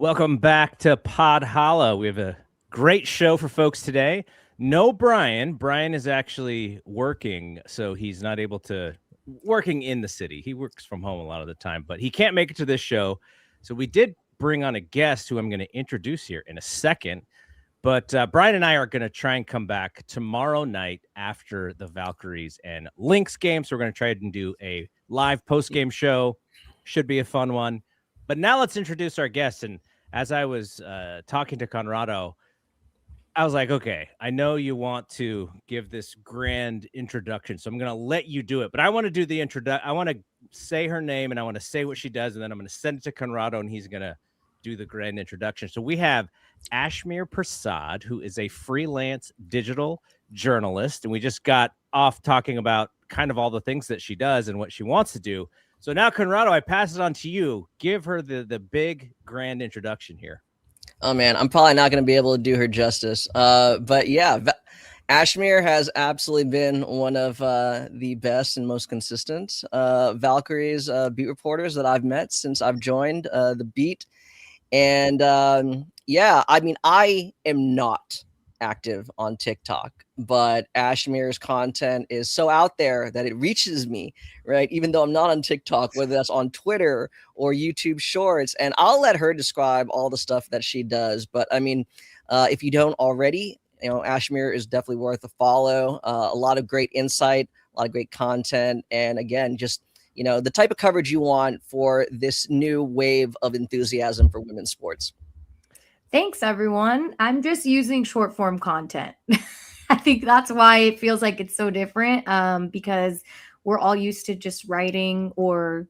Welcome back to Podhalla. We have a great show for folks today. No Brian. Brian is actually working, so he's not able to working in the city. He works from home a lot of the time, but he can't make it to this show. So we did bring on a guest who I'm going to introduce here in a second. But Brian and I are going to try and come back tomorrow night after the Valkyries and Lynx game. So we're going to try and do a live post-game show. Should be a fun one. But now let's introduce our guest. And as I was talking to Conrado, I was like, okay, I know you want to give this grand introduction, so I'm going to let you do it. But I want to do the introduction. I want to say her name, and I want to say what she does, and then I'm going to send it to Conrado, and he's going to do the grand introduction. So we have Ashmere Prasad, who is a freelance digital journalist, and we just got off talking about kind of all the things that she does and what she wants to do. So now, Conrado, I pass it on to you. Give her the big grand introduction here. Oh man, I'm probably not going to be able to do her justice. But yeah, Ashmere has absolutely been one of the best and most consistent Valkyries beat reporters that I've met since I've joined the beat. And yeah, I mean, I am not active on TikTok, but Ashmere's content is so out there that it reaches me, right? Even though I'm not on TikTok, whether that's on Twitter or YouTube Shorts, and I'll let her describe all the stuff that she does. But I mean, if you don't already, you know, Ashmere is definitely worth a follow. A lot of great insight, a lot of great content, and again, just the type of coverage you want for this new wave of enthusiasm for women's sports. Thanks, everyone. I'm just using short form content. I think that's why it feels like it's so different because we're all used to just writing or,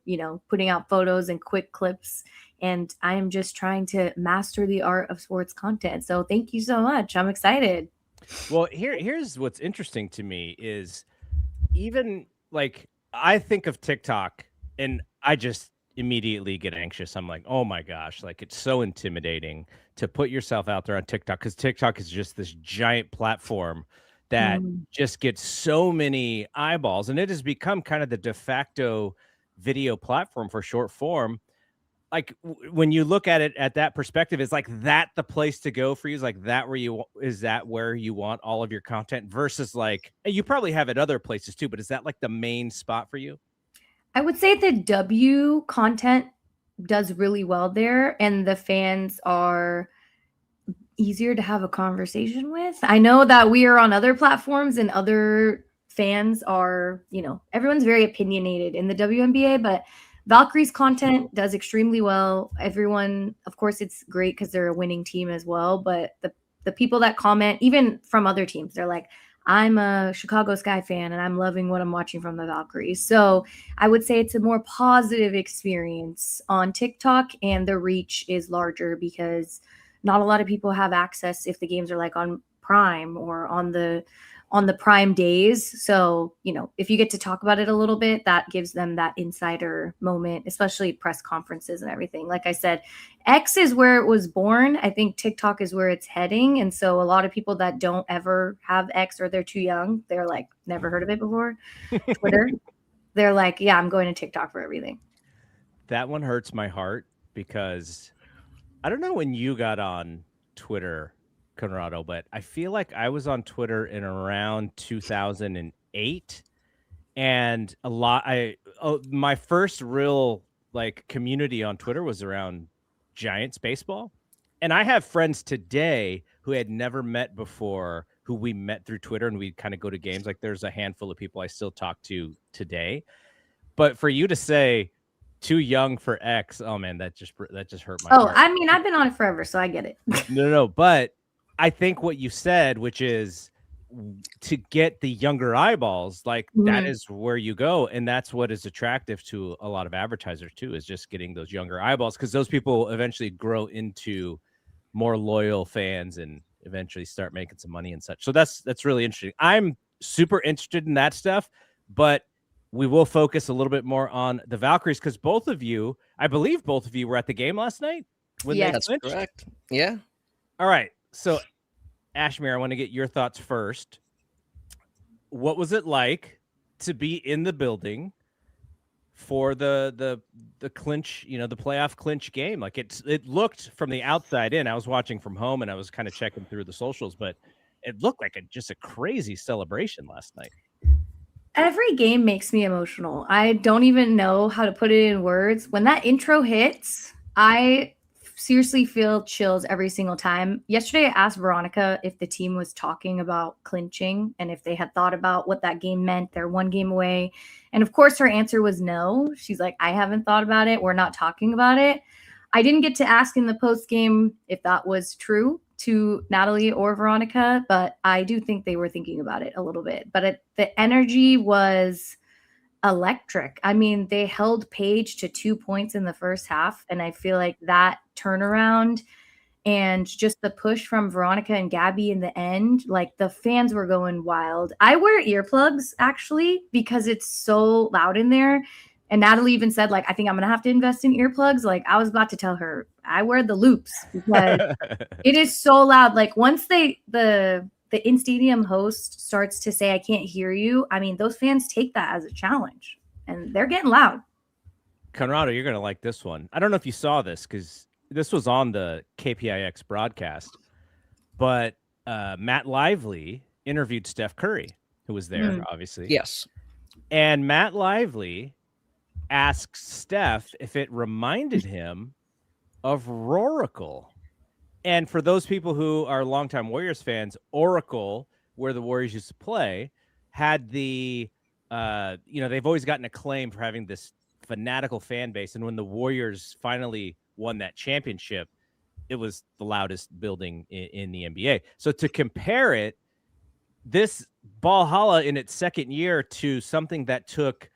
putting out photos and quick clips. And I am just trying to master the art of sports content. So thank you so much. I'm excited. Well, here's what's interesting to me is even like I think of TikTok and I just immediately get anxious. I'm like, oh my gosh, like it's so intimidating to put yourself out there on TikTok because TikTok is just this giant platform that just gets so many eyeballs, and it has become kind of the de facto video platform for short form. Like when you look at it at that perspective, is like that the place to go for you? Is like that where you want all of your content versus like you probably have it other places too, but is that like the main spot for you? I would say the W content does really well there, and the fans are easier to have a conversation with. I know that we are on other platforms and other fans are, everyone's very opinionated in the WNBA, but Valkyries content does extremely well. Everyone, of course, it's great because they're a winning team as well, but the people that comment, even from other teams, they're like, I'm a Chicago Sky fan and I'm loving what I'm watching from the Valkyries. So I would say it's a more positive experience on TikTok, and the reach is larger because not a lot of people have access if the games are like on Prime or on the Prime days. So, if you get to talk about it a little bit, that gives them that insider moment, especially press conferences and everything. Like I said, X is where it was born. I think TikTok is where it's heading. And so a lot of people that don't ever have X or they're too young, they're like, never heard of it before. Twitter, they're like, yeah, I'm going to TikTok for everything. That one hurts my heart because I don't know when you got on Twitter, Conrado, but I feel like I was on Twitter in around 2008, and my first real like community on Twitter was around Giants baseball, and I have friends today who had never met before who we met through Twitter, and we kind of go to games. Like there's a handful of people I still talk to today, but for you to say too young for X, oh man, that just hurt my heart. I mean, I've been on it forever, so I get it. No, but I think what you said, which is to get the younger eyeballs, like that is where you go. And that's what is attractive to a lot of advertisers too, is just getting those younger eyeballs, because those people eventually grow into more loyal fans and eventually start making some money and such. So that's really interesting. I'm super interested in that stuff, but we will focus a little bit more on the Valkyries because I believe both of you were at the game last night. Yeah, that's correct. Yeah. All right. So, Ashmere, I want to get your thoughts first. What was it like to be in the building for the clinch, the playoff clinch game. Like it looked from the outside in. I was watching from home and I was kind of checking through the socials, but it looked like just a crazy celebration last night. Every game makes me emotional. I don't even know how to put it in words. When that intro hits, I seriously feel chills every single time. Yesterday, I asked Veronica if the team was talking about clinching and if they had thought about what that game meant. They're one game away. And of course, her answer was no. She's like, I haven't thought about it. We're not talking about it. I didn't get to ask in the post game if that was true to Natalie or Veronica, but I do think they were thinking about it a little bit. But the energy was electric. I mean, they held Paige to 2 points in the first half, and I feel like that turnaround and just the push from Veronica and Gabby in the end, like the fans were going wild. I wear earplugs actually because it's so loud in there. And Natalie even said, like, I think I'm going to have to invest in earplugs. Like, I was about to tell her, I wear the loops because it is so loud. Like, once the in-stadium host starts to say, I can't hear you, I mean, those fans take that as a challenge, and they're getting loud. Conrado, you're going to like this one. I don't know if you saw this because this was on the KPIX broadcast, but Matt Lively interviewed Steph Curry, who was there, obviously. Yes. And Matt Lively asks Steph if it reminded him of Roracle. And for those people who are longtime Warriors fans, Oracle, where the Warriors used to play, had the, they've always gotten acclaim for having this fanatical fan base. And when the Warriors finally won that championship, it was the loudest building in the NBA. So to compare it, this Ballhalla in its second year to something that took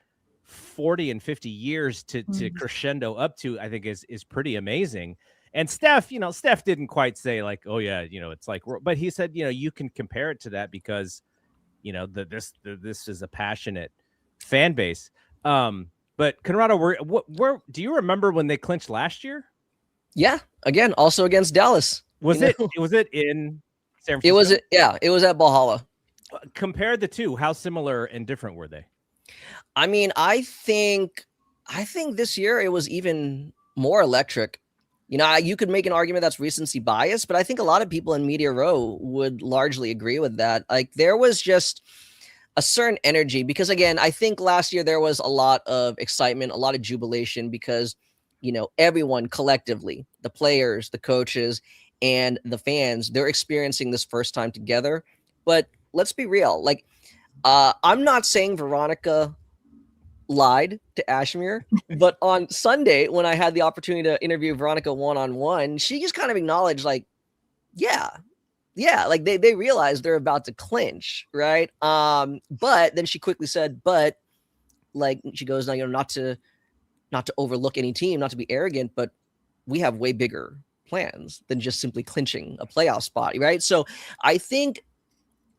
40 and 50 years to crescendo up to, I think is pretty amazing. And Steph didn't quite say like, oh yeah, it's like, but he said, you can compare it to that because, this is a passionate fan base. But Conrado, where do you remember when they clinched last year? Yeah. Again, also against Dallas. Was it in San Francisco? It was at Ballhalla. Compare the two. How similar and different were they? I mean, I think this year it was even more electric. You could make an argument that's recency bias, but I think a lot of people in Media Row would largely agree with that. Like there was just a certain energy because, again, I think last year there was a lot of excitement, a lot of jubilation because, everyone collectively, the players, the coaches, and the fans, they're experiencing this first time together. But let's be real. Like, I'm not saying Veronica lied to Ashmere, but on Sunday, when I had the opportunity to interview Veronica one-on-one, she just kind of acknowledged, like, yeah, like they realize they're about to clinch, right? But then she quickly said, but like she goes, now, not to overlook any team, not to be arrogant, but we have way bigger plans than just simply clinching a playoff spot, right? So I think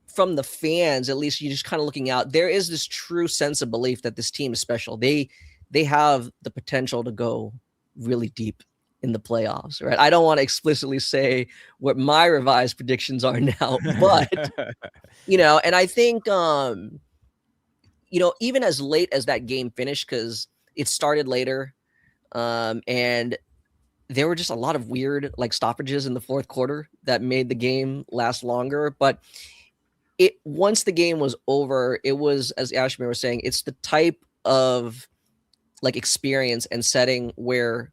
from the fans, at least, you're just kind of looking out, there is this true sense of belief that this team is special. They have the potential to go really deep in the playoffs, right? I don't want to explicitly say what my revised predictions are now, but and I think even as late as that game finished, because it started later, and there were just a lot of weird like stoppages in the fourth quarter that made the game last longer. But once the game was over, it was, as Ashmere was saying, it's the type of like experience and setting where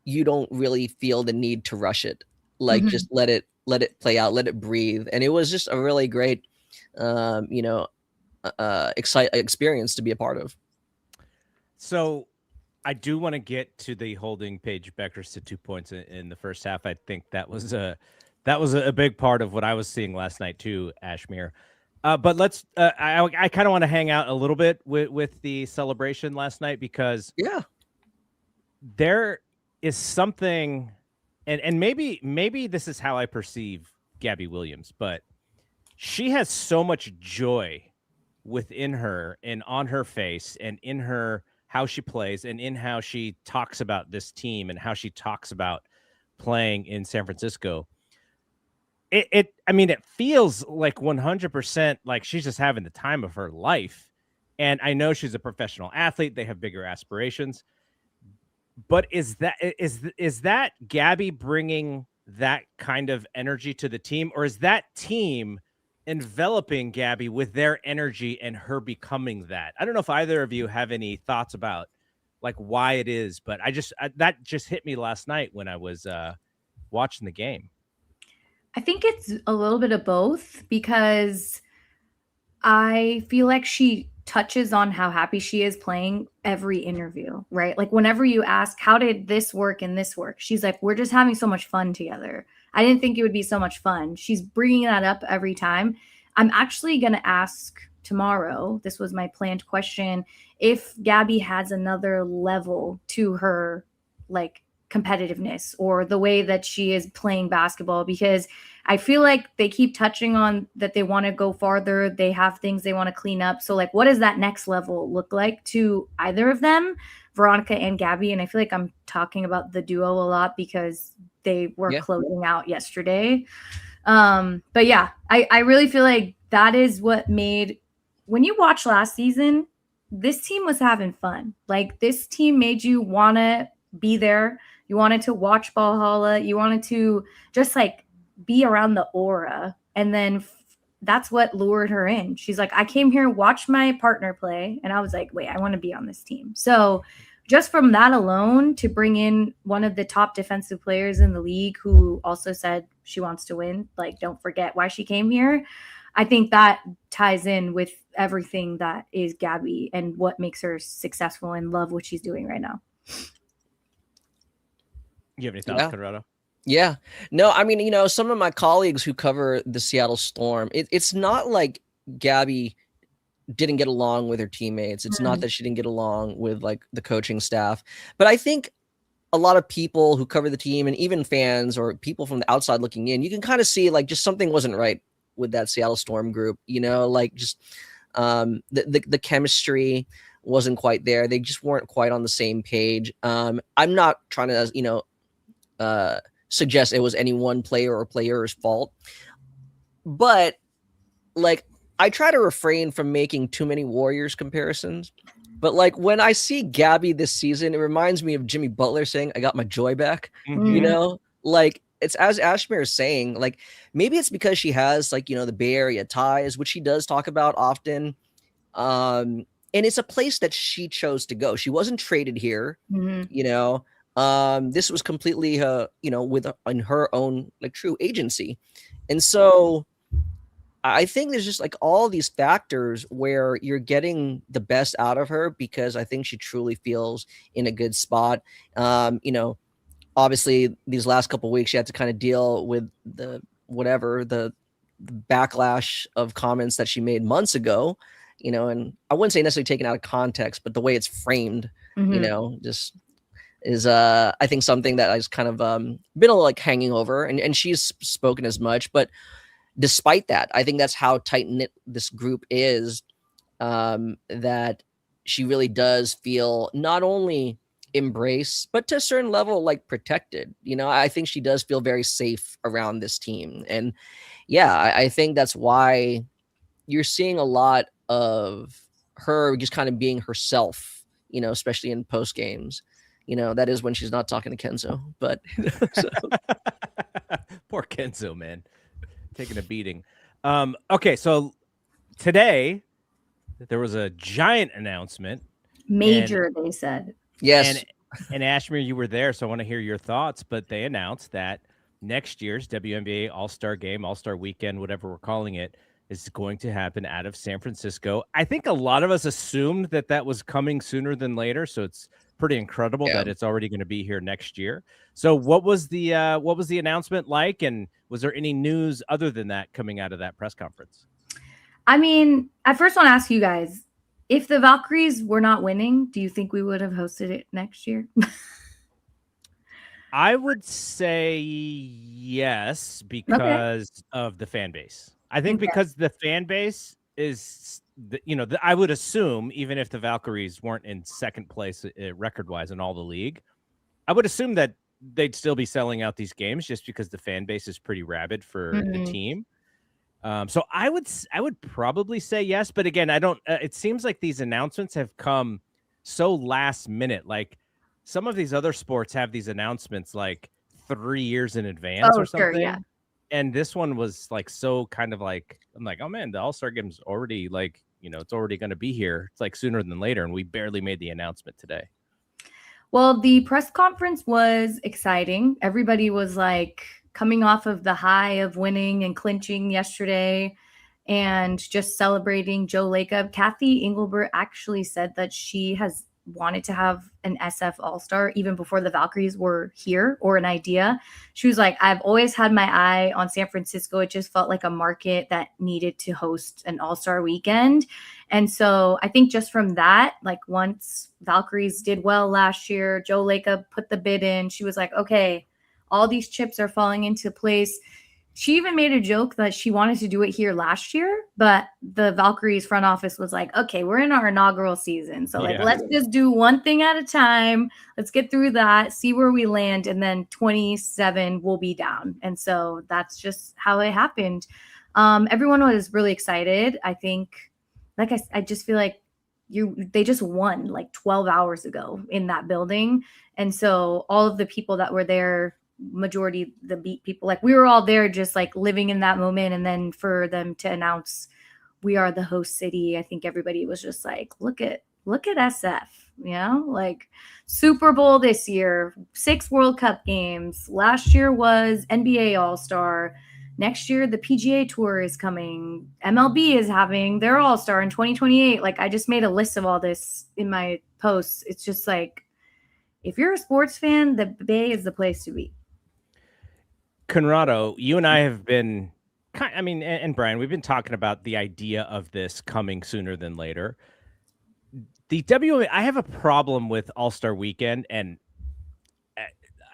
you don't really feel the need to rush it. Like just let it play out, let it breathe. And it was just a really great, experience to be a part of. So I do want to get to the holding Paige Beckers to 2 points in the first half. I think that was a big part of what I was seeing last night too, Ashmere. But let's. I kind of want to hang out a little bit with the celebration last night because there is something, and maybe this is how I perceive Gabby Williams, but she has so much joy within her and on her face and in her how she plays and in how she talks about this team and how she talks about playing in San Francisco. It feels like 100% like she's just having the time of her life. And I know she's a professional athlete. They have bigger aspirations. But is that Gabby bringing that kind of energy to the team, or is that team enveloping Gabby with their energy and her becoming that? I don't know if either of you have any thoughts about like why it is, but that just hit me last night when I was watching the game. I think it's a little bit of both, because I feel like she touches on how happy she is playing every interview, right? Like whenever you ask, how did this work and this work? She's like, we're just having so much fun together. I didn't think it would be so much fun. She's bringing that up every time. I'm actually going to ask tomorrow, this was my planned question, if Gabby has another level to her like competitiveness or the way that she is playing basketball, because I feel like they keep touching on that they want to go farther. They have things they want to clean up. So like, what does that next level look like to either of them, Veronica and Gabby? And I feel like I'm talking about the duo a lot because they were closing out yesterday. But yeah, I really feel like that is what made, when you watch last season, this team was having fun. Like this team made you want to be there. You wanted to watch Ballhalla. You wanted to just like be around the aura. And then that's what lured her in. She's like, I came here, watch my partner play. And I was like, wait, I want to be on this team. So just from that alone, to bring in one of the top defensive players in the league who also said she wants to win, like, don't forget why she came here. I think that ties in with everything that is Gabby and what makes her successful and love what she's doing right now. You have any thoughts, Conrado? Yeah. No, I mean, some of my colleagues who cover the Seattle Storm, it's not like Gabby didn't get along with her teammates. It's not that she didn't get along with like the coaching staff. But I think a lot of people who cover the team and even fans or people from the outside looking in, you can kind of see like just something wasn't right with that Seattle Storm group, like just the chemistry wasn't quite there. They just weren't quite on the same page. I'm not trying to, suggest it was any one player or player's fault, but like I try to refrain from making too many Warriors comparisons. But like when I see Gabby this season, it reminds me of Jimmy Butler saying, I got my joy back, like it's as Ashmere is saying, like maybe it's because she has like, the Bay Area ties, which she does talk about often. And it's a place that she chose to go. She wasn't traded here, this was completely, in her own like true agency. And so I think there's just like all these factors where you're getting the best out of her because I think she truly feels in a good spot. Obviously these last couple of weeks, she had to kind of deal with the backlash of comments that she made months ago, and I wouldn't say necessarily taken out of context, but the way it's framed, just is I think something that has kind of been a little like hanging over, and she's spoken as much. But despite that, I think that's how tight knit this group is, that she really does feel not only embraced, but to a certain level like protected. I think she does feel very safe around this team. And yeah, I think that's why you're seeing a lot of her just kind of being herself, especially in post games. That is when she's not talking to Kenzo, but poor Kenzo, man, taking a beating. Okay, so today there was a giant announcement. Major, they said. Yes. And Ashmere, you were there, so I want to hear your thoughts. But they announced that next year's WNBA All-Star Game, All-Star Weekend, whatever we're calling it, is going to happen out of San Francisco. I think a lot of us assumed that was coming sooner than later, so it's pretty incredible that it's already going to be here next year. So what was the announcement like, and was there any news other than that coming out of that press conference? I mean, I first want to ask you guys, if the Valkyries were not winning, do you think we would have hosted it next year? I would say yes, because of the fan base. I think because the fan base is, I would assume, even if the Valkyries weren't in second place record-wise in all the league, I would assume that they'd still be selling out these games just because the fan base is pretty rabid for the team. So I would probably say yes, but again, I don't. It seems like these announcements have come so last minute. Like some of these other sports have these announcements like 3 years in advance Oh, or sure, something. yeah. And this one was like so kind of like I'm like, oh man, the All-Star Game's already like it's already going to be here. It's like sooner than later, and we barely made the announcement today. Well, the press conference was exciting. Everybody was like coming off of the high of winning and clinching yesterday and just celebrating Joe Lacob. Kathy Engelbert actually said that she has wanted to have an SF All-Star even before the Valkyries were here, or an idea. She was like, I've always had my eye on San Francisco. It just felt like a market that needed to host an All-Star weekend. And so I think just from that, like once Valkyries did well last year, Joe Lacob put the bid in, she was like, okay, all these chips are falling into place. She even made a joke that she wanted to do it here last year, but the Valkyries front office was like, okay, we're in our inaugural season. So like, let's just do one thing at a time. Let's get through that, see where we land. And then 27 will be down. And so that's just how it happened. Everyone was really excited. I think, like I just feel like they just won like 12 hours ago in that building. And so all of the people that were there, majority the beat people, like we were all there just like living in that moment. And then for them to announce we are the host city, I think everybody was just like, look at SF, like Super Bowl this year, 6 World Cup games. Last year was NBA All-Star. Next year, the PGA Tour is coming. MLB is having their All-Star in 2028. Like I just made a list of all this in my posts. It's just like, if you're a sports fan, the Bay is the place to be. Conrado, you and I have been and Brian, we've been talking about the idea of this coming sooner than later. I have a problem with All-Star Weekend, and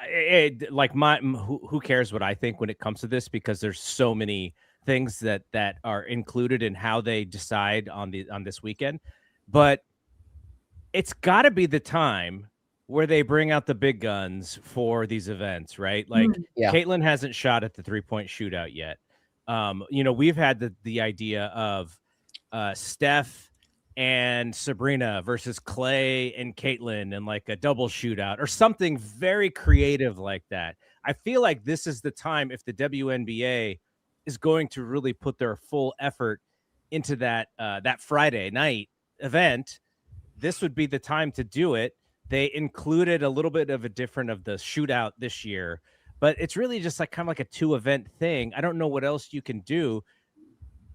who cares what I think when it comes to this, because there's so many things that are included in how they decide on this weekend. But it's got to be the time where they bring out the big guns for these events, right? Like Caitlin hasn't shot at the 3-point shootout yet. We've had the idea of Steph and Sabrina versus Clay and Caitlin and like a double shootout or something very creative like that. I feel like this is the time, if the WNBA is going to really put their full effort into that Friday night event, this would be the time to do it. They included a little bit of a different of the shootout this year, but it's really just like kind of like a 2-event thing. I don't know what else you can do,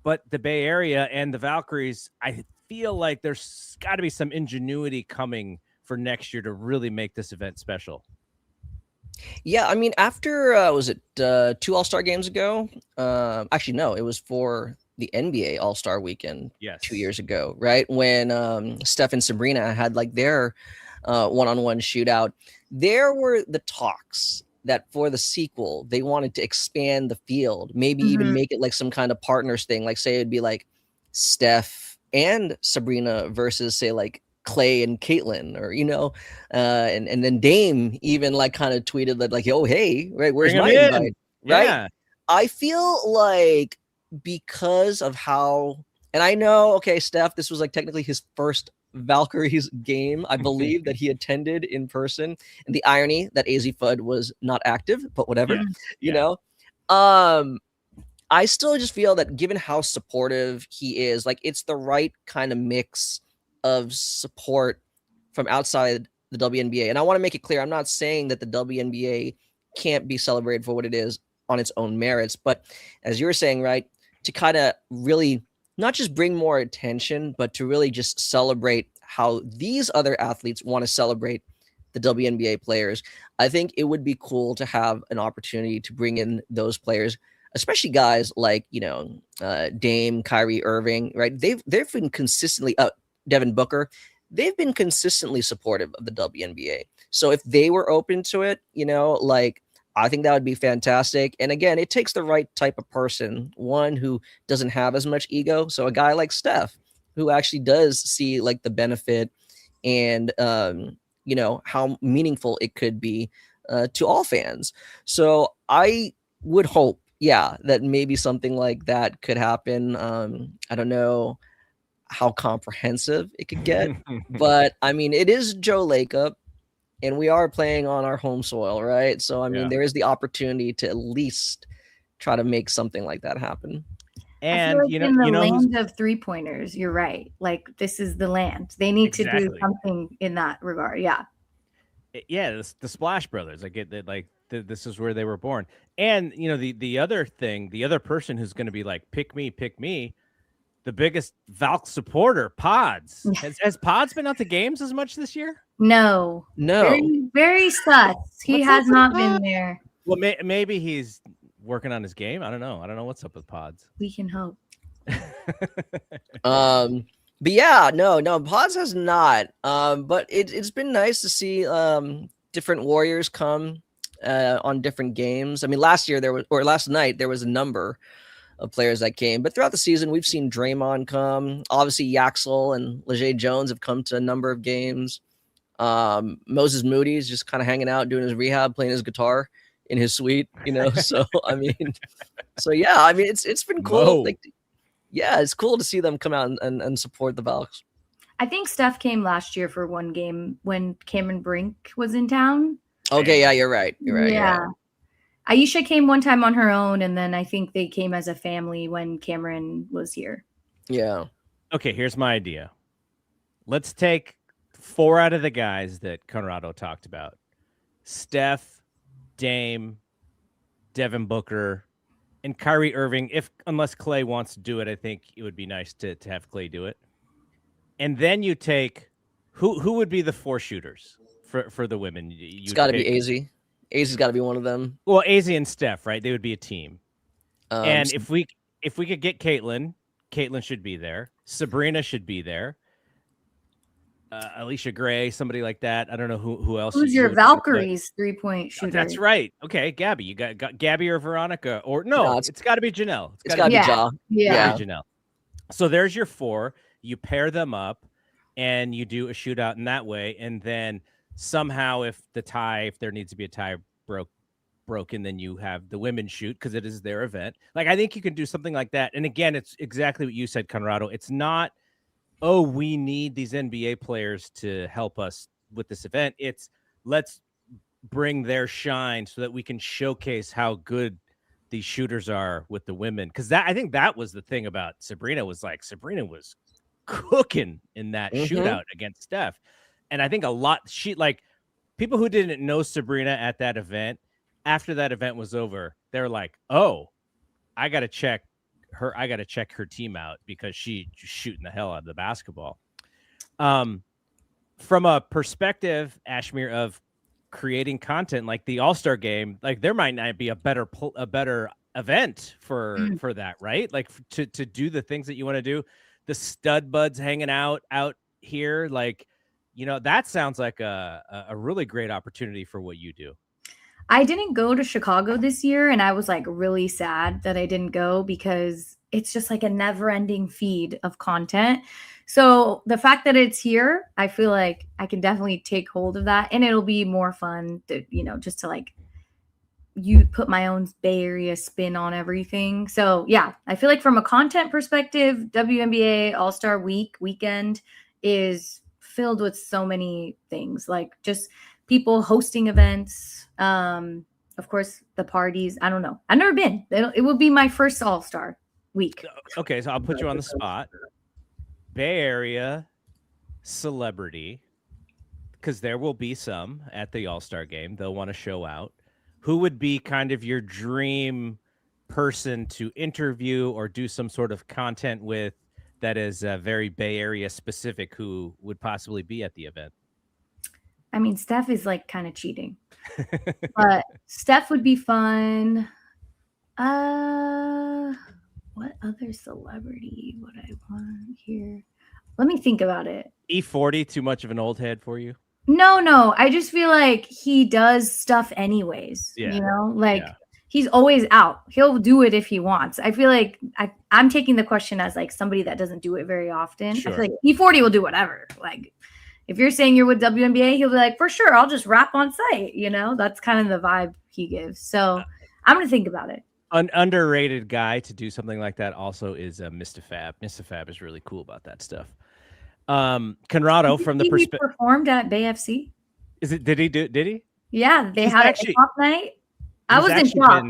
but the Bay Area and the Valkyries, I feel like there's got to be some ingenuity coming for next year to really make this event special. Yeah, I mean, after was it 2 All-Star games ago? Actually, no, it was for the NBA All-Star Weekend 2 years ago, right? When Steph and Sabrina had like their one-on-one shootout. There were the talks that for the sequel, they wanted to expand the field, maybe even make it like some kind of partners thing. Like say it'd be like Steph and Sabrina versus say like Clay and Caitlin, or and then Dame even like kind of tweeted that like, oh hey, right, where's my invite? Right? Yeah. I feel like because of how, and I know, okay, Steph, this was like technically his first Valkyries game, I believe, that he attended in person, and the irony that AZ Fudd was not active, but whatever, you know. I still just feel that given how supportive he is, like it's the right kind of mix of support from outside the WNBA. And I want to make it clear, I'm not saying that the WNBA can't be celebrated for what it is on its own merits, but as you were saying, right, to kind of really not just bring more attention, but to really just celebrate how these other athletes want to celebrate the WNBA players. I think it would be cool to have an opportunity to bring in those players, especially guys like, Dame, Kyrie Irving, right? They've been consistently, Devin Booker, they've been consistently supportive of the WNBA. So if they were open to it, I think that would be fantastic. And again, it takes the right type of person, one who doesn't have as much ego. So a guy like Steph, who actually does see like the benefit and, how meaningful it could be to all fans. So I would hope yeah, that maybe something like that could happen. I don't know how comprehensive it could get, but I mean, it is Joe Lacob, and we are playing on our home soil, right? So I mean, Yeah. there is the opportunity to at least try to make something like that happen. I feel And like you know, in the you know who's land of 3-pointers, you're right. Like this is the land. They need to do exactly. something in that regard. Yeah. Yeah, the Splash Brothers. I get that. Like this is where they were born. And you know, the other thing, the other person who's going to be like, pick me. The biggest Valk supporter, Pods. Has Pods been out to games as much this year? No. No. Very, very sus. He What's has up with not Pods? been there. Well, maybe he's working on his game. I don't know. I don't know what's up with Pods. We can hope. But yeah, no, Pods has not. But it's been nice to see different warriors come on different games. I mean, last night there was a number of players that came, but throughout the season we've seen Draymond come. Obviously, Yaxel and Leger Jones have come to a number of games. Moses Moody's just kind of hanging out, doing his rehab, playing his guitar in his suite, you know. So I mean, yeah, I mean it's been cool. Like, yeah, it's cool to see them come out and support the Valks. I think Steph came last year for one game when Cameron Brink was in town. Okay, yeah, you're right. Yeah. Aisha came one time on her own, and then I think they came as a family when Cameron was here. Yeah. Okay, here's my idea. Let's take 4 out of the guys that Conrado talked about. Steph, Dame, Devin Booker, and Kyrie Irving. Unless Clay wants to do it, I think it would be nice to have Clay do it. And then you take who would be the 4 shooters for the women? It's got to be AZ. AZ's got to be one of them. Well, AZ and Steph, right? They would be a team. And if we could get Caitlin should be there. Sabrina should be there. Alicia Gray, somebody like that. I don't know who else. Who's your Valkyries 3-point shooter? That's right. Okay, Gabby. You got Gabby or Veronica, or no? It's got to be Janelle. It's got to be Ja. Yeah, Janelle. So there's your 4. You pair them up, and you do a shootout in that way. And then somehow, if there needs to be a tie broken, then you have the women shoot because it is their event. Like, I think you can do something like that. And again, it's exactly what you said, Conrado. It's not, oh, we need these NBA players to help us with this event. It's let's bring their shine so that we can showcase how good these shooters are with the women. Because I think that was the thing about Sabrina was cooking in that shootout against Steph. And I think people who didn't know Sabrina at that event, after that event was over, they're like, oh, I got to check her team out because she's shooting the hell out of the basketball. From a perspective, Ashmere, of creating content like the All-Star Game, like there might not be a better event for that, right? Like to do the things that you want to do. The stud buds hanging out here, like, you know, that sounds like a really great opportunity for what you do. I didn't go to Chicago this year, and I was like really sad that I didn't go because it's just like a never-ending feed of content. So the fact that it's here, I feel like I can definitely take hold of that, and it'll be more fun to, you know, just to like you put my own Bay Area spin on everything. So yeah, I feel like from a content perspective, WNBA All-Star Weekend is filled with so many things, like just people hosting events. Of course, the parties. I don't know. I've never been. It will be my first All-Star week. Okay, so I'll put you on the spot. Bay Area celebrity, because there will be some at the All-Star Game. They'll want to show out. Who would be kind of your dream person to interview or do some sort of content with that is very Bay Area specific, who would possibly be at the event? I mean, Steph is like kind of cheating, but Steph would be fun. What other celebrity would I want here? Let me think about it. E40, too much of an old head for you? No. I just feel like he does stuff anyways. Yeah. You know, like he's always out. He'll do it if he wants. I feel like I'm taking the question as like somebody that doesn't do it very often. Sure. I feel like E40 will do whatever. Like if you're saying you're with WNBA, he'll be like, for sure, I'll just rap on site. You know, that's kind of the vibe he gives. So I'm going to think about it. underrated guy to do something like that also is Mr. Fab. Mr. Fab is really cool about that stuff. Conrado from the He perspective. performed at Bay FC. Did he? Yeah, they He's had actually- a top night. I He's was in actually shock.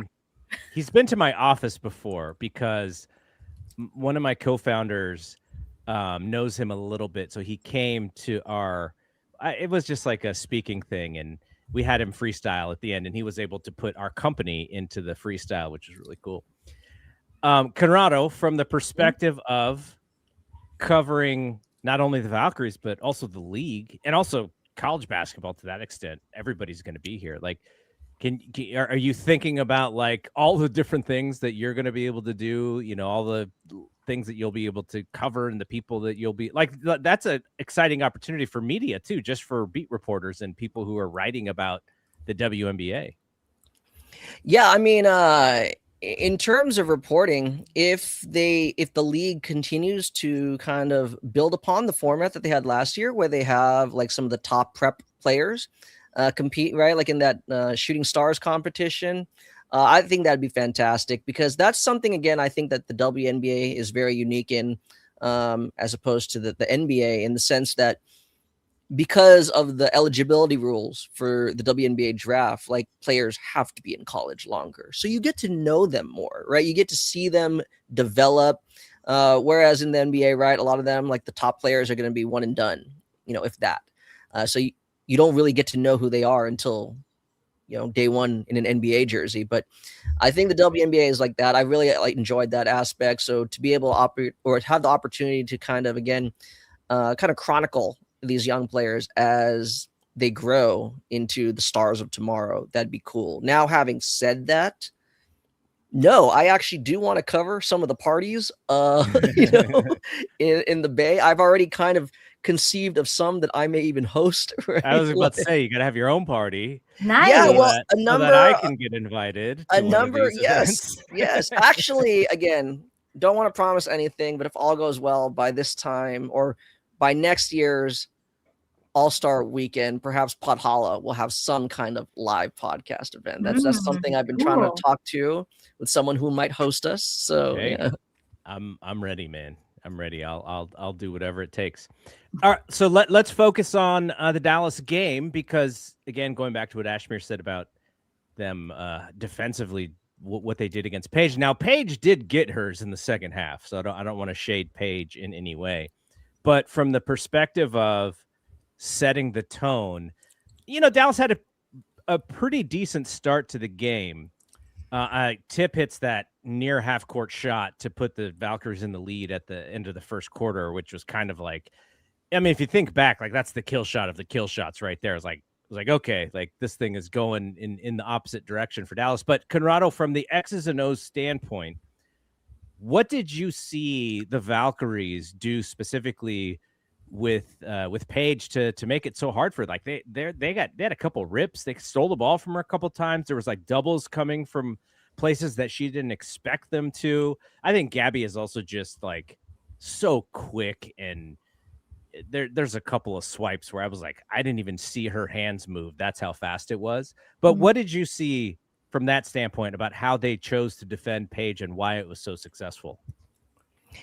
He's been to my office before because one of my co-founders knows him a little bit. So he came to it was just like a speaking thing. And we had him freestyle at the end, and he was able to put our company into the freestyle, which is really cool. Conrado, from the perspective of covering not only the Valkyries, but also the league and also college basketball to that extent, everybody's going to be here. Like, are you thinking about like all the different things that you're going to be able to do, all the things that you'll be able to cover and the people that you'll be like, that's an exciting opportunity for media too, just for beat reporters and people who are writing about the WNBA. Yeah, I mean, in terms of reporting, if the league continues to kind of build upon the format that they had last year, where they have like some of the top prep players compete, right? Like in that Shooting Stars competition, I think that'd be fantastic, because that's something, again, I think that the WNBA is very unique in, as opposed to the NBA, in the sense that because of the eligibility rules for the WNBA draft, like players have to be in college longer. So you get to know them more, right? You get to see them develop. Whereas in the NBA, right, a lot of them, like the top players, are going to be one and done, if that. So you don't really get to know who they are until, day one in an NBA jersey. But I think the WNBA is like that. I really enjoyed that aspect. So to be able to operate or have the opportunity to kind of, again, kind of chronicle these young players as they grow into the stars of tomorrow, that'd be cool. Now, having said that, no, I actually do want to cover some of the parties, in the Bay. I've already kind of conceived of some that I may even host. Right? I was about to say, you got to have your own party. Nice. Yeah, so well, that, so that I can get invited to one of these events. Yes. Actually, again, don't want to promise anything, but if all goes well, by this time or by next year's All-Star weekend, perhaps Podhalla will have some kind of live podcast event. That's something I've been trying to talk to with someone who might host us. So Okay. yeah. I'm ready, man. I'm ready. I'll do whatever it takes. All right. So let's focus on the Dallas game, because again, going back to what Ashmere said about them defensively, what they did against Paige. Now, Paige did get hers in the second half, so I don't want to shade Paige in any way. But from the perspective of setting the tone, Dallas had a pretty decent start to the game. Tip hits that near half court shot to put the Valkyries in the lead at the end of the first quarter, which was kind of like, I mean, if you think back, like that's the kill shot of the kill shots right there. It's like, okay, like this thing is going in the opposite direction for Dallas. But Conrado, from the X's and O's standpoint, what did you see the Valkyries do specifically with Paige to make it so hard for her? Like they had a couple rips. They stole the ball from her a couple times. There was like doubles coming from places that she didn't expect them to. I think Gabby is also just like so quick, and there's a couple of swipes where I was like, I didn't even see her hands move. That's how fast it was. But what did you see from that standpoint about how they chose to defend Paige and why it was so successful?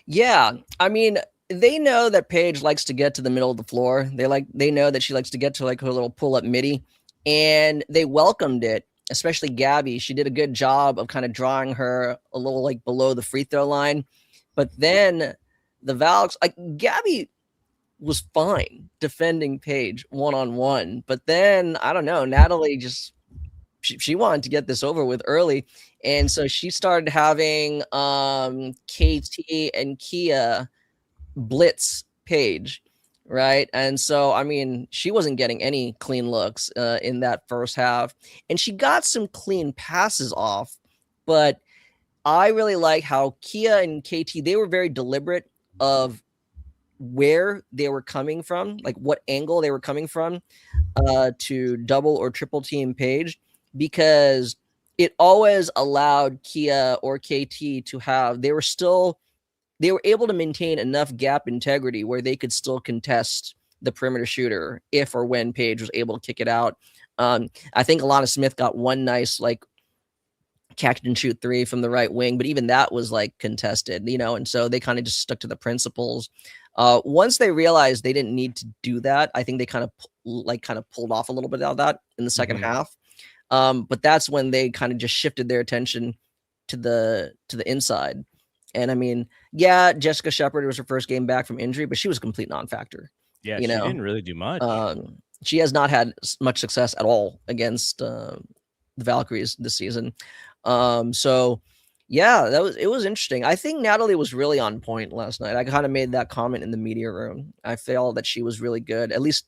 Yeah, I mean, they know that Paige likes to get to the middle of the floor. They know that she likes to get to like her little pull-up midi, and they welcomed it, especially Gabby. She did a good job of kind of drawing her a little like below the free throw line. But then the Valks, like Gabby was fine defending Paige one-on-one. But then, I don't know, Natalie just, she wanted to get this over with early. And so she started having KT and Kia blitz Paige, right? And so, I mean, she wasn't getting any clean looks in that first half. And she got some clean passes off. But I really like how Kia and KT, they were very deliberate of where they were coming from, like what angle they were coming from to double or triple team Paige, because it always allowed Kia or KT to have, they were able to maintain enough gap integrity where they could still contest the perimeter shooter if or when Paige was able to kick it out. I think Alana Smith got one nice like catch and shoot three from the right wing, but even that was like contested, and so they kind of just stuck to the principles. Once they realized they didn't need to do that, I think they kind of pulled off a little bit of that in the second half. But that's when they kind of just shifted their attention to the inside. And I mean, yeah, Jessica Shepard, it was her first game back from injury, but she was a complete non-factor. Yeah, she didn't really do much. She has not had much success at all against the Valkyries this season. So yeah, it was interesting. I think Natalie was really on point last night. I kind of made that comment in the media room. I feel that she was really good, at least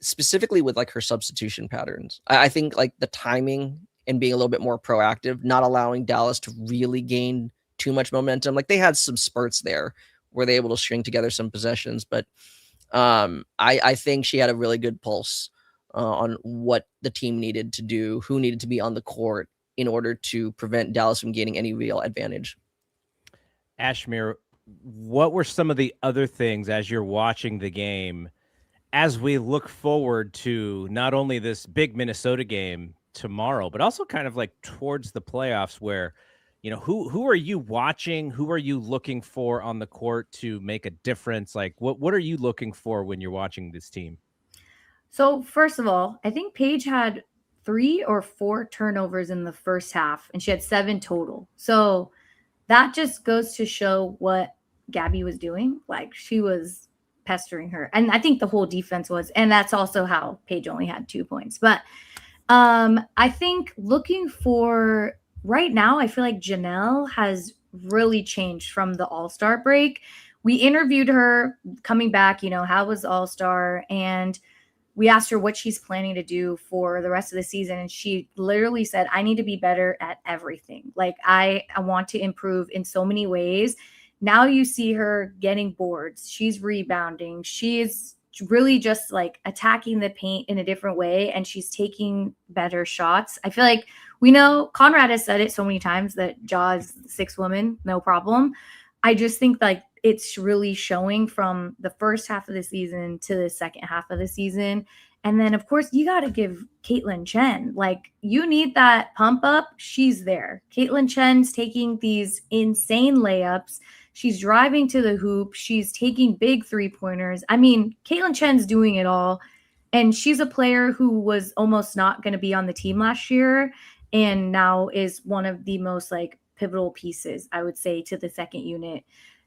specifically with like her substitution patterns. I think like the timing and being a little bit more proactive, not allowing Dallas to really gain too much momentum. Like they had some spurts there where they were able to string together some possessions, but I think she had a really good pulse on what the team needed to do, who needed to be on the court in order to prevent Dallas from gaining any real advantage. Ashmere, what were some of the other things as you're watching the game, as we look forward to not only this big Minnesota game tomorrow, but also kind of like towards the playoffs where, who are you watching? Who are you looking for on the court to make a difference? Like what are you looking for when you're watching this team? So first of all, I think Paige had 3 or 4 turnovers in the first half, and she had 7 total. So that just goes to show what Gabby was doing. Like she was pestering her. And I think the whole defense was, and that's also how Paige only had 2 points. But I think looking for right now, I feel like Janelle has really changed from the All-Star break. We interviewed her coming back, how was All-Star? And we asked her what she's planning to do for the rest of the season. And she literally said, I need to be better at everything. Like I want to improve in so many ways. Now you see her getting boards. She's rebounding. She is really just like attacking the paint in a different way. And she's taking better shots. I feel like we know Conrad has said it so many times that Ja's 6th woman, no problem. I just think like it's really showing from the first half of the season to the second half of the season. And then, of course, you got to give Caitlin Chen. Like, you need that pump up. She's there. Caitlin Chen's taking these insane layups. She's driving to the hoop. She's taking big 3-pointers. I mean, Caitlin Chen's doing it all. And she's a player who was almost not going to be on the team last year and now is one of the most, like, pivotal pieces, I would say, to the second unit.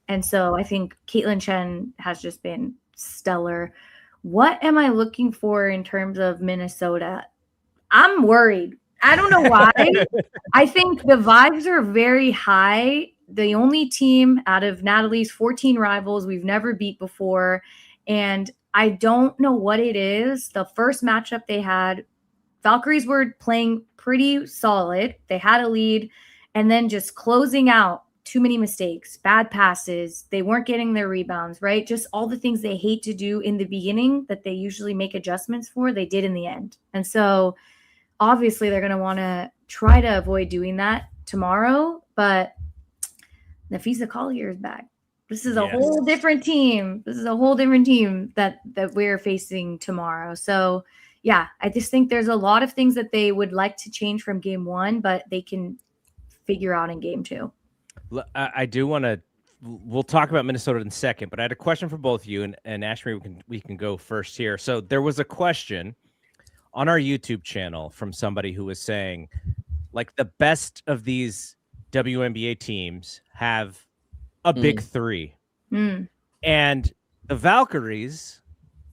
And so I think Caitlin Chen has just been stellar. What am I looking for in terms of Minnesota? I'm worried. I don't know why. I think the vibes are very high. The only team out of Natalie's 14 rivals we've never beat before. And I don't know what it is. The first matchup they had, Valkyries were playing pretty solid. They had a lead. And then just closing out, too many mistakes, bad passes. They weren't getting their rebounds, right? Just all the things they hate to do in the beginning that they usually make adjustments for, they did in the end. And so obviously they're going to want to try to avoid doing that tomorrow, but Nafisa Collier is back. This is a whole different team. This is a whole different team that we're facing tomorrow. So yeah, I just think there's a lot of things that they would like to change from game 1, but they can figure out in game 2. I do want to. We'll talk about Minnesota in a second, but I had a question for both of you, and Ashmere, we can go first here. So there was a question on our YouTube channel from somebody who was saying, like, the best of these WNBA teams have a big 3, and the Valkyries,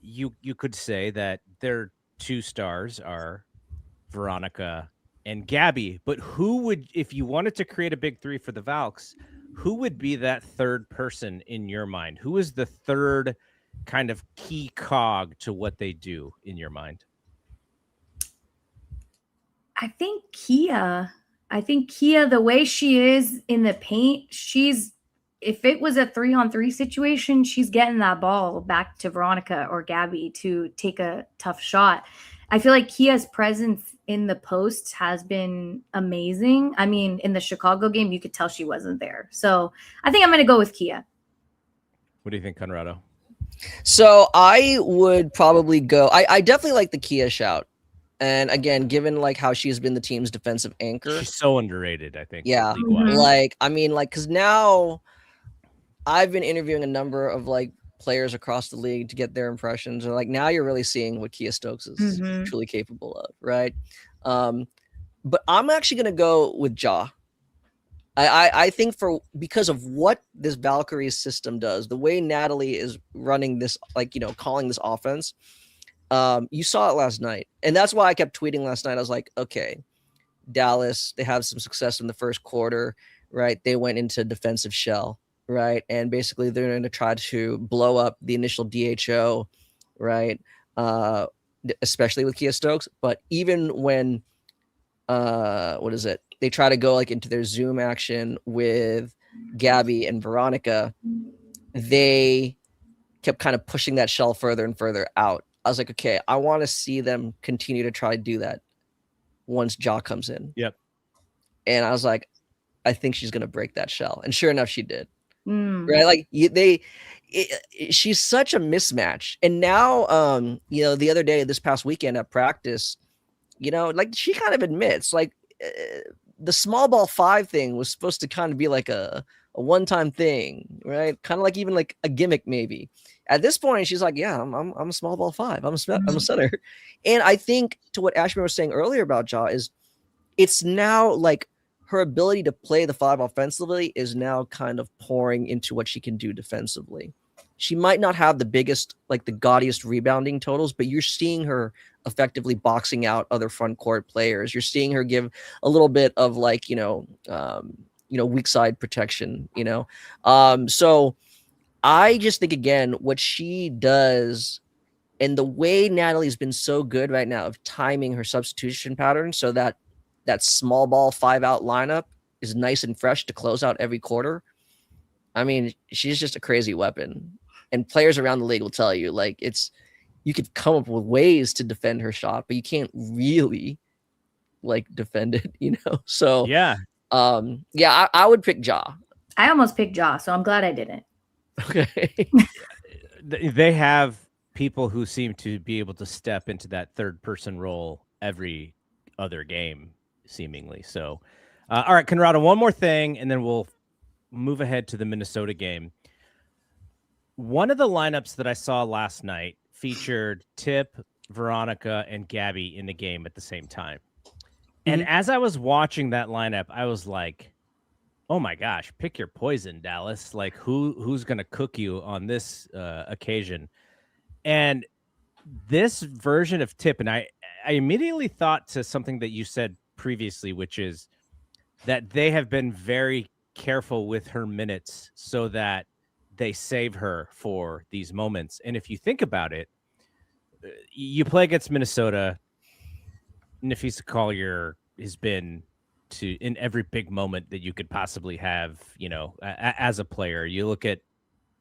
you could say that their 2 stars are Veronica and Gabby, but who would, if you wanted to create a big 3 for the Valks, who would be that third person in your mind? Who is the third kind of key cog to what they do in your mind? I think Kia, the way she is in the paint, if it was a 3-on-3 situation, she's getting that ball back to Veronica or Gabby to take a tough shot. I feel like Kia's presence in the post has been amazing. I mean, in the Chicago game, you could tell she wasn't there. So I think I'm going to go with Kia. What do you think, Conrado? So I would probably go. I definitely like the Kia shout. And again, given like how she's been the team's defensive anchor, She's so underrated, I think. yeah, league-wide. like I mean, like because now I've been interviewing a number of like players across the league to get their impressions, and like now you're really seeing what Kia Stokes is truly capable of, right? But I'm actually gonna go with Ja. I think because of what this Valkyries system does, the way Natalie is running this, like, you know, calling this offense, you saw it last night. And that's why I kept tweeting last night. I was like, okay, Dallas, they have some success in the first quarter, right? They went into defensive shell, right? And basically they're going to try to blow up the initial DHO, right? Especially with Kia Stokes. But even when, what is it? They try to go like into their Zoom action with Gabby and Veronica, they kept kind of pushing that shell further and further out. I was like, okay, I want to see them continue to try to do that once Ja comes in. Yep. And I was like, I think she's going to break that shell. And sure enough, she did. Right? Like she's such a mismatch. And now, you know, the other day, this past weekend at practice, you know, like she kind of admits, like, the small ball 5 thing was supposed to kind of be like a one-time thing, right? Kind of like even like a gimmick maybe. At this point, she's like, yeah, I'm a small ball 5. I'm a center. And I think to what Ashmere was saying earlier about Ja is it's now like her ability to play the 5 offensively is now kind of pouring into what she can do defensively. She might not have the biggest, like the gaudiest rebounding totals, but you're seeing her effectively boxing out other front court players. You're seeing her give a little bit of like, you know, weak side protection, you know? So I just think, again, what she does and the way Natalie's been so good right now of timing her substitution pattern so that that small ball 5-out lineup is nice and fresh to close out every quarter. I mean, she's just a crazy weapon. And players around the league will tell you, like, you could come up with ways to defend her shot, but you can't really like defend it, you know? So yeah, I would pick Ja. I almost picked Ja, so I'm glad I didn't. Okay. they have people who seem to be able to step into that third person role every other game, seemingly. So, all right, Conrado, one more thing, and then we'll move ahead to the Minnesota game. One of the lineups that I saw last night featured Tip, Veronica, and Gabby in the game at the same time. And as I was watching that lineup, I was like, oh my gosh, pick your poison, Dallas. Like who's going to cook you on this occasion? And this version of Tip, and I immediately thought to something that you said previously, which is that they have been very careful with her minutes so that they save her for these moments. And if you think about it, you play against Minnesota, Nafisa Collier has been in every big moment that you could possibly have, you know, as a player. You look at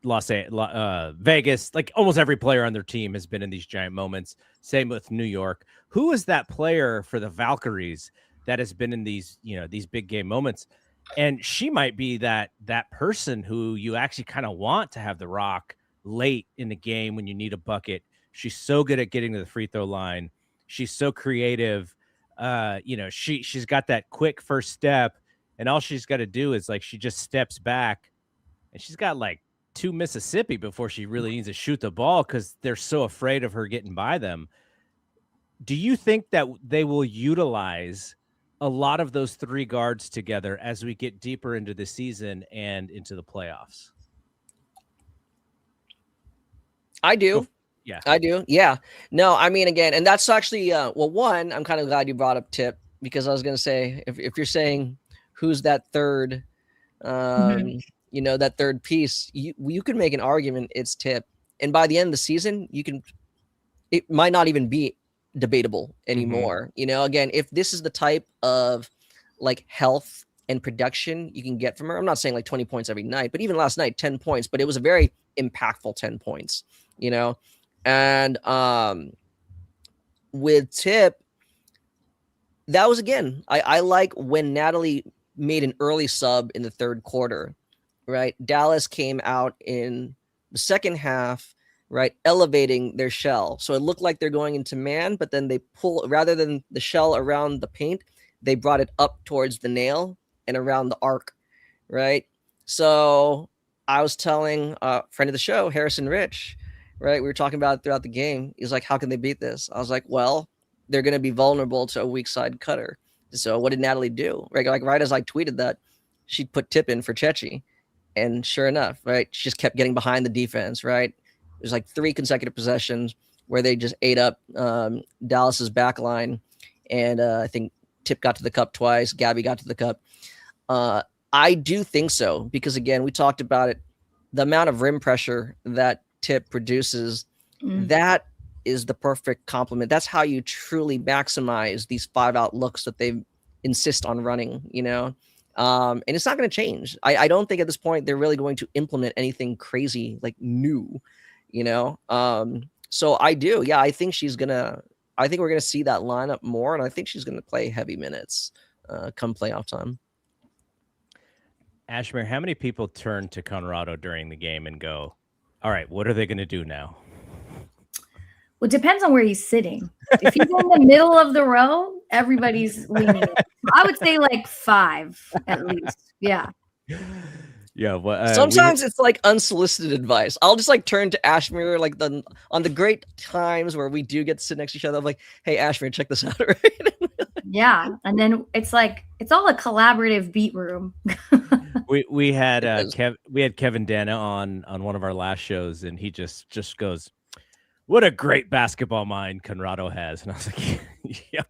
Vegas, like almost every player on their team has been in these giant moments. Same with New York. Who is that player for the Valkyries that has been in these, you know, these big game moments? And she might be that person who you actually kind of want to have the rock late in the game when you need a bucket. She's so good at getting to the free throw line. She's so creative. You know, she's got that quick first step, and all she's got to do is like she just steps back, and she's got like 2 Mississippi before she really needs to shoot the ball because they're so afraid of her getting by them. Do you think that they will utilize a lot of those 3 guards together as we get deeper into the season and into the playoffs? I do. Yeah, I do. Yeah. No, I mean, again, and that's actually, well, one, I'm kind of glad you brought up Tip because I was going to say, if you're saying who's that third, you know, that third piece, you could make an argument it's Tip. And by the end of the season, it might not even be debatable anymore. You know, again, if this is the type of like health and production you can get from her, I'm not saying like 20 points every night, but even last night, 10 points, but it was a very impactful 10 points, you know? And with Tip, that was, again, I like when Natalie made an early sub in the third quarter, right? Dallas came out in the second half right? Elevating their shell. So it looked like they're going into man, but then they pull, rather than the shell around the paint, they brought it up towards the nail and around the arc, right? So I was telling a friend of the show, Harrison Rich, right? We were talking about it throughout the game. He's like, how can they beat this? I was like, well, they're going to be vulnerable to a weak side cutter. So what did Natalie do? Right as I tweeted that, she put tip in for Chechi. And sure enough, right, she just kept getting behind the defense, right? There's like 3 consecutive possessions where they just ate up Dallas's back line. And I think Tip got to the cup twice. Gabby got to the cup. I do think so, because again, we talked about it. The amount of rim pressure that Tip produces, that is the perfect complement. That's how you truly maximize these 5-out looks that they insist on running, you know? And it's not going to change. I don't think at this point they're really going to implement anything crazy, like new, you know? So I do. Yeah, I think we're going to see that lineup more, and I think she's going to play heavy minutes come playoff time. Ashmere, how many people turn to Conrado during the game and go, all right, what are they going to do now? Well, it depends on where he's sitting. If he's in the middle of the row, everybody's leaning. I would say like 5 at least. Yeah. Yeah. Well, sometimes it's like unsolicited advice. I'll just like turn to Ashmere, like on the great times where we do get to sit next to each other. I'm like, hey, Ashmere, check this out. Right? Yeah. And then it's like, it's all a collaborative beat room. we had Kevin Dana on one of our last shows, and he just goes, what a great basketball mind Conrado has. And I was like, yep,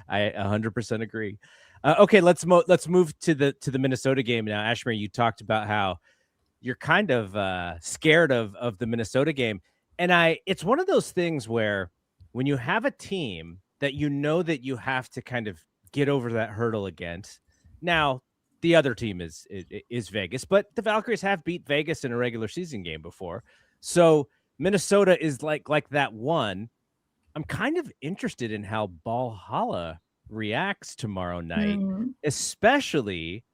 I 100% agree. Okay, let's move to the Minnesota game now. Ashmere, you talked about how you're kind of scared of the Minnesota game. And it's one of those things where when you have a team that you know that you have to kind of get over that hurdle against. Now, the other team is Vegas, but the Valkyries have beat Vegas in a regular season game before. So Minnesota is like that one. I'm kind of interested in how Ballhalla reacts tomorrow night, especially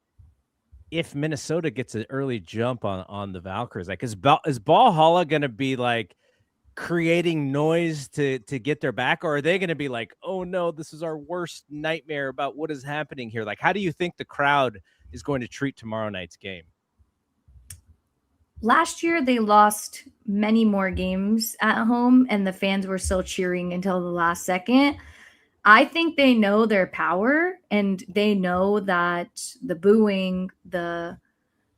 if Minnesota gets an early jump on the Valkyries. Like, is Ballhalla going to be like creating noise to get their back, or are they going to be like, oh no, this is our worst nightmare about what is happening here? Like, how do you think the crowd is going to treat tomorrow night's game? Last year, they lost many more games at home, and the fans were still cheering until the last second. I think they know their power, and they know that the booing, the,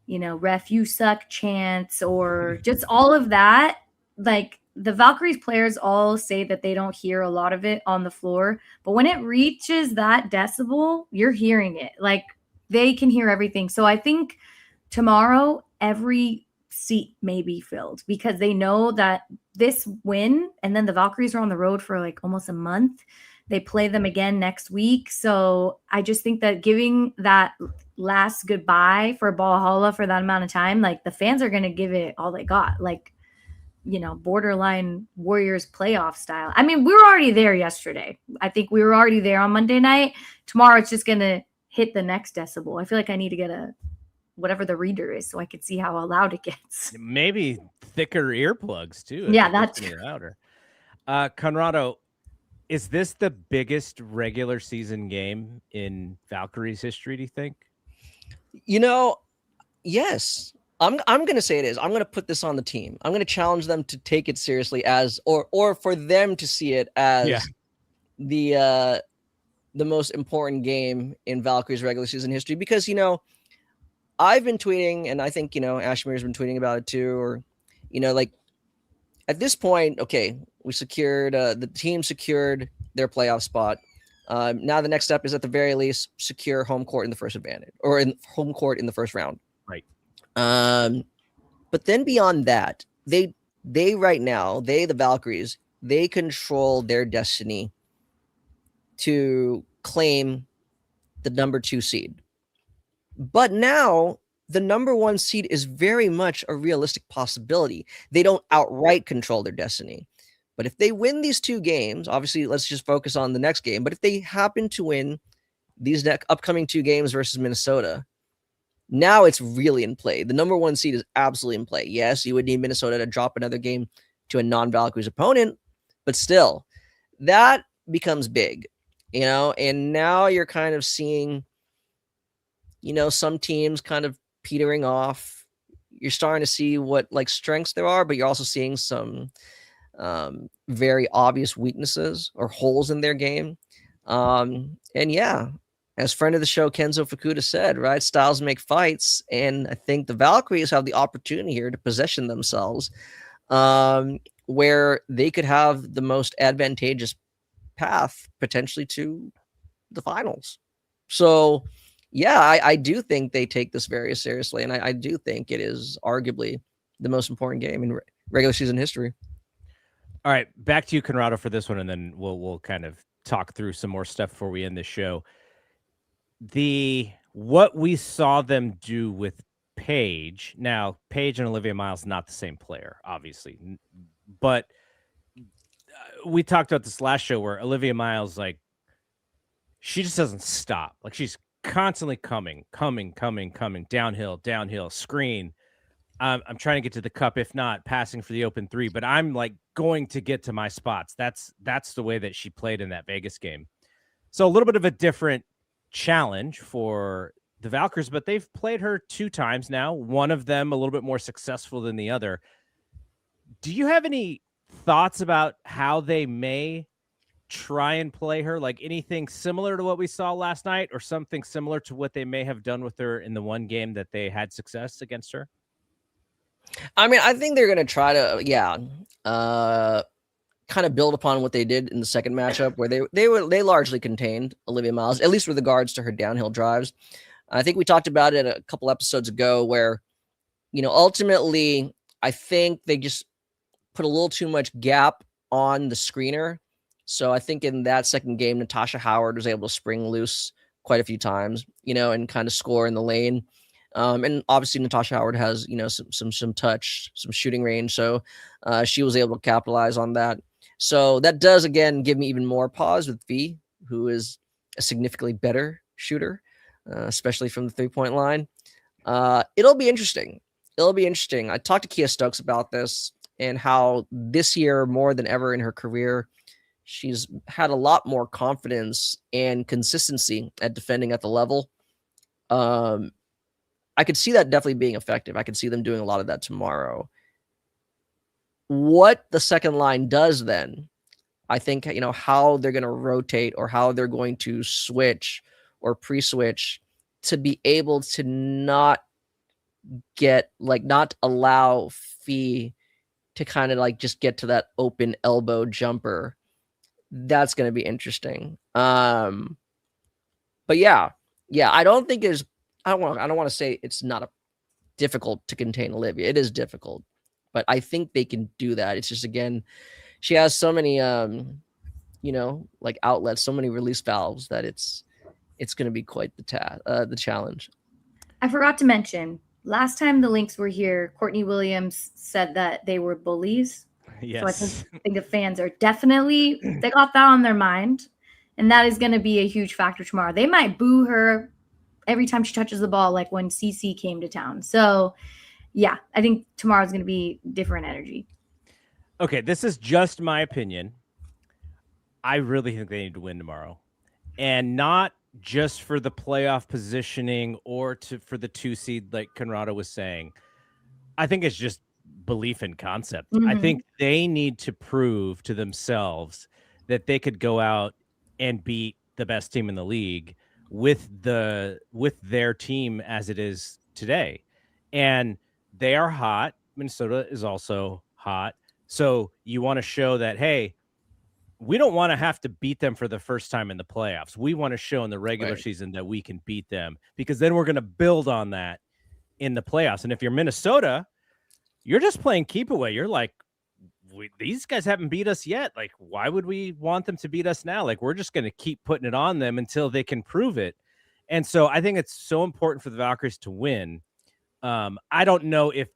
ref, you suck chants, or just all of that, like the Valkyries players all say that they don't hear a lot of it on the floor. But when it reaches that decibel, you're hearing it. Like, they can hear everything. So I think tomorrow, every seat may be filled, because they know that this win, and then the Valkyries are on the road for like almost a month. They play them again next week. So I just think that giving that last goodbye for Ballhalla for that amount of time, like the fans are going to give it all they got, like, borderline Warriors playoff style. I mean, we were already there yesterday. I think we were already there on Monday night. Tomorrow, it's just going to hit the next decibel. I feel like I need to get whatever the reader is so I could see how loud it gets. Maybe thicker earplugs too. Yeah, that's louder. Conrado, is this the biggest regular season game in Valkyries history, do you think? Yes. I'm going to say it is. I'm going to put this on the team. I'm going to challenge them to take it seriously or for them to see it as the most important game in Valkyries regular season history, because, I've been tweeting, and I think, Ashmere's been tweeting about it too, or, like at this point, okay, we secured, the team secured their playoff spot. Now the next step is at the very least secure home court in the first advantage, or in home court in the first round. Right. But then beyond that, they right now, the Valkyries, they control their destiny to claim the number 2 seed. But now the number 1 seed is very much a realistic possibility. They don't outright control their destiny. But if they win these 2 games, obviously let's just focus on the next game. But if they happen to win these upcoming 2 games versus Minnesota, now it's really in play. The number 1 seed is absolutely in play. Yes, you would need Minnesota to drop another game to a non-Valkyries opponent, but still, that becomes big, and now you're kind of seeing, some teams kind of petering off. You're starting to see what like strengths there are, but you're also seeing some very obvious weaknesses or holes in their game. And yeah, as friend of the show, Kenzo Fukuda said, right, styles make fights. And I think the Valkyries have the opportunity here to position themselves where they could have the most advantageous path potentially to the finals. So yeah, I do think they take this very seriously. And I do think it is arguably the most important game in regular season history. All right, back to you, Conrado, for this one, and then we'll kind of talk through some more stuff before we end this show. What we saw them do with Paige. Now, Paige and Olivia Miles, not the same player, obviously, but we talked about this last show where Olivia Miles, like, she just doesn't stop. Like, she's constantly coming, downhill, screen. I'm trying to get to the cup, if not passing for the open three, but I'm like going to get to my spots. That's the way that she played in that Vegas game. So a little bit of a different challenge for the Valkyries, but they've played her 2 times now, one of them a little bit more successful than the other. Do you have any thoughts about how they may try and play her? Like anything similar to what we saw last night, or something similar to what they may have done with her in the one game that they had success against her? I mean, I think they're going to try to, kind of build upon what they did in the second matchup, where they largely contained Olivia Miles, at least with regards to her downhill drives. I think we talked about it a couple episodes ago, where, ultimately, I think they just put a little too much gap on the screener. So I think in that second game, Natasha Howard was able to spring loose quite a few times, and kind of score in the lane. And obviously Natasha Howard has, some touch, some shooting range. So she was able to capitalize on that. So that does, again, give me even more pause with V, who is a significantly better shooter, especially from the 3-point line. It'll be interesting. I talked to Kia Stokes about this and how this year, more than ever in her career, she's had a lot more confidence and consistency at defending at the level. I could see that definitely being effective. I could see them doing a lot of that tomorrow. What the second line does then, I think, how they're going to rotate or how they're going to switch or pre-switch to be able to not allow Fee to kind of like just get to that open elbow jumper. That's going to be interesting. But yeah, I don't think there's, I don't want to say it's not difficult to contain Olivia. It is difficult, but I think they can do that. It's just, again, she has so many, like outlets, so many release valves that it's going to be quite the challenge. I forgot to mention, last time the Lynx were here, Courtney Williams said that they were bullies. Yes. So I think the fans are definitely, they got that on their mind, and that is going to be a huge factor tomorrow. They might boo her every time she touches the ball, like when CC came to town. So yeah, I think tomorrow's going to be different energy. Okay, this is just my opinion. I really think they need to win tomorrow, and not just for the playoff positioning or for the 2 seed, like Conrado was saying. I think it's just belief in concept. Mm-hmm. I think they need to prove to themselves that they could go out and beat the best team in the league with their team as it is today. And they are hot. Minnesota is also hot. So you want to show that, hey, we don't want to have to beat them for the first time in the playoffs. We want to show in the regular season that we can beat them, because then we're going to build on that in the playoffs. And if you're Minnesota, you're just playing keep away. You're like, these guys haven't beat us yet. Like, why would we want them to beat us now? Like, we're just going to keep putting it on them until they can prove it. And so I think it's so important for the Valkyries to win. I don't know if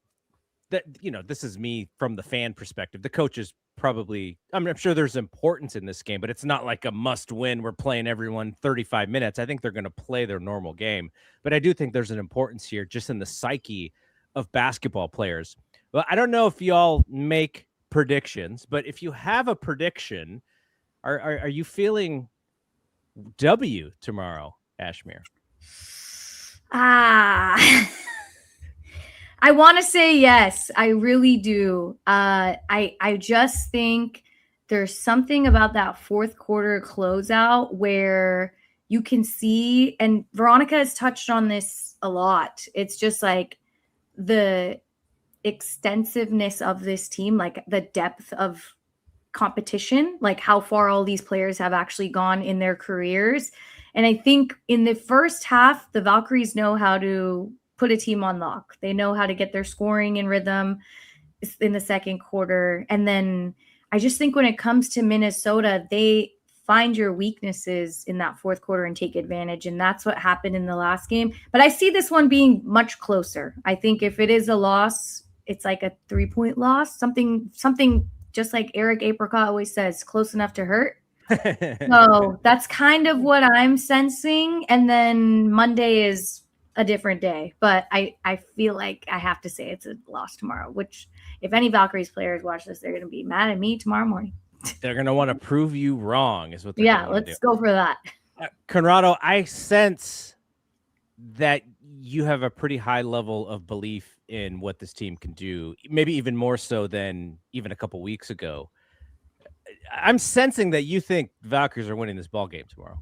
that, this is me from the fan perspective. The coaches probably, I'm sure there's importance in this game, but it's not like a must win. We're playing everyone 35 minutes. I think they're going to play their normal game, but I do think there's an importance here just in the psyche of basketball players. Well, I don't know if y'all make predictions, but if you have a prediction, are you feeling W tomorrow, Ashmere? I want to say yes. I really do. I just think there's something about that fourth quarter closeout where you can see, and Veronica has touched on this a lot. It's just like the extensiveness of this team, like the depth of competition, like how far all these players have actually gone in their careers. And I think in the first half, the Valkyries know how to put a team on lock. They know how to get their scoring in rhythm in the second quarter. And then I just think when it comes to Minnesota, they find your weaknesses in that fourth quarter and take advantage. And that's what happened in the last game. But I see this one being much closer. I think if it is a loss, it's like a 3-point loss, something just like Eric Apricot always says, close enough to hurt. So that's kind of what I'm sensing. And then Monday is a different day. But I feel like I have to say it's a loss tomorrow, which if any Valkyries players watch this, they're going to be mad at me tomorrow morning. They're going to want to prove you wrong is what they're Yeah, going to let's go for that. Conrado, I sense that you have a pretty high level of belief in what this team can do, maybe even more so than even a couple weeks ago. I'm sensing that you think the Valkyries are winning this ball game tomorrow.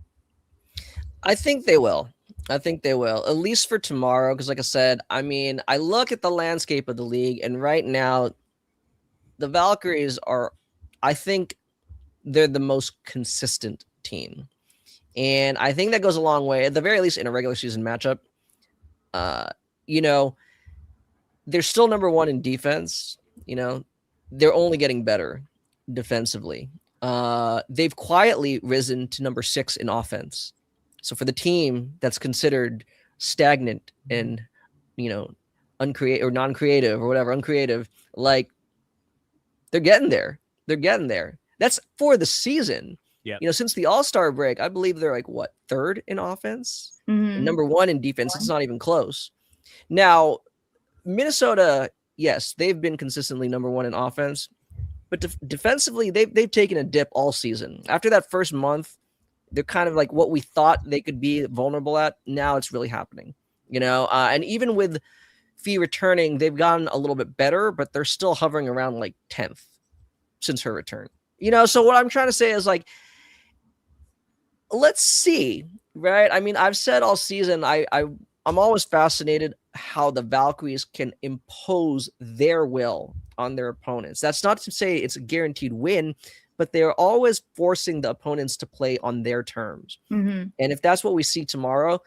I think they will. At least for tomorrow, because like I said, I mean, I look at the landscape of the league, and right now, the Valkyries are, I think they're the most consistent team. And I think that goes a long way, at the very least in a regular season matchup. They're still number one in defense. They're only getting better defensively. They've quietly risen to number 6 in offense. So for the team that's considered stagnant and, uncreative or non-creative or whatever, uncreative, like they're getting there. That's for the season. Yeah. Since the All-Star break, I believe they're like what, 3rd in offense, and number 1 in defense. It's not even close. Now, Minnesota, yes, they've been consistently number 1 in offense, but defensively, they've taken a dip all season. After that first month, they're kind of like what we thought they could be vulnerable at. Now it's really happening, and even with Fee returning, they've gotten a little bit better, but they're still hovering around like 10th since her return. So what I'm trying to say is like, let's see, right? I mean, I've said all season, I'm always fascinated how the Valkyries can impose their will on their opponents. That's not to say it's a guaranteed win, but they're always forcing the opponents to play on their terms. Mm-hmm. And if that's what we see tomorrow,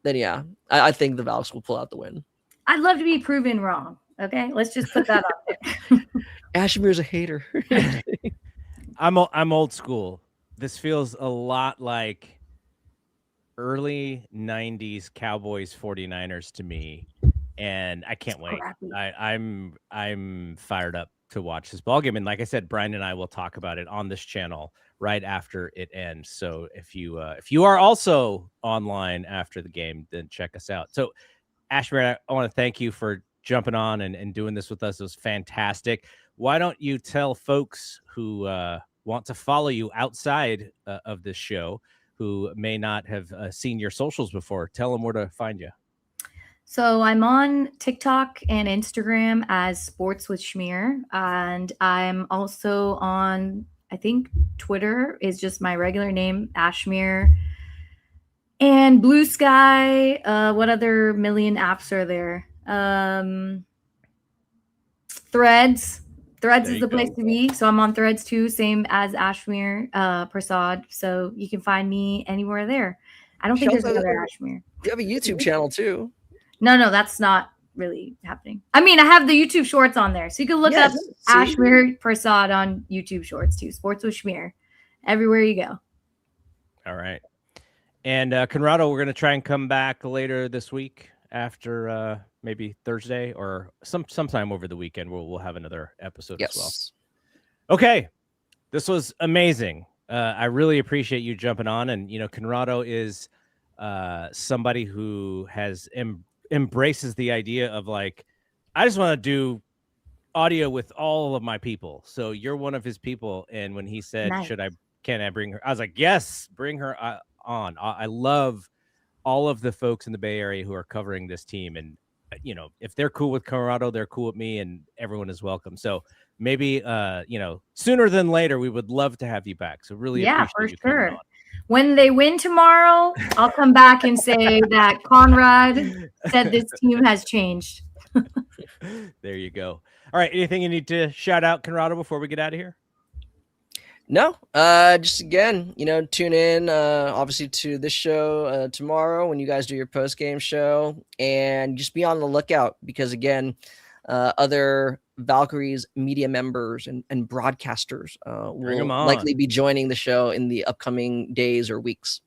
then yeah, I think the Valks will pull out the win. I'd love to be proven wrong. Okay, let's just put that out there. Ashmere's a hater. I'm old school. This feels a lot like early 90s Cowboys 49ers to me, and I can't wait. I'm fired up to watch this ball game, and like I said, Brian and I will talk about it on this channel right after it ends. So if you are also online after the game, then check us out. So Ashmere, I want to thank you for jumping on and doing this with us. It was fantastic. Why don't you tell folks who want to follow you outside of this show, who may not have seen your socials before, tell them where to find you. So I'm on TikTok and Instagram as Sports with Schmear, and I'm also on, I think Twitter is just my regular name, Ashmere, and Blue Sky. What other million apps are there? Threads. Threads is the place to be. So I'm on Threads too, same as Ashmere Prasad. So you can find me anywhere there. I don't think there's another Ashmere. You have a YouTube channel too. No, that's not really happening. I mean, I have the YouTube shorts on there. So you can look up Ashmere Prasad on YouTube shorts too. Sports with Schmear. Everywhere you go. All right. And Conrado, we're going to try and come back later this week after maybe Thursday or sometime over the weekend. We'll have another episode as well. Okay. This was amazing. I really appreciate you jumping on. And, Conrado is somebody who has embraces the idea of like, I just want to do audio with all of my people. So you're one of his people. And when he said, Nice. can I bring her? I was like, yes, bring her on. I love all of the folks in the Bay Area who are covering this team. And, if they're cool with Conrado, they're cool with me, and everyone is welcome. So maybe, sooner than later, we would love to have you back. So really appreciate you coming on. When they win tomorrow, I'll come back and say that Conrad said this team has changed. There you go. All right. Anything you need to shout out, Conrado, before we get out of here? No, just again, tune in, obviously to this show tomorrow when you guys do your post game show, and just be on the lookout because again, other Valkyries media members and broadcasters will likely be joining the show in the upcoming days or weeks.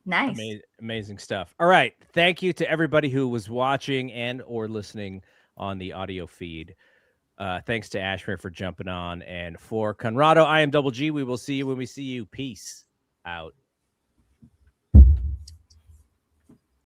Nice. Amazing stuff. All right. Thank you to everybody who was watching and or listening on the audio feed. Thanks to Ashmere for jumping on. And for Conrado, I am Double G. We will see you when we see you. Peace out.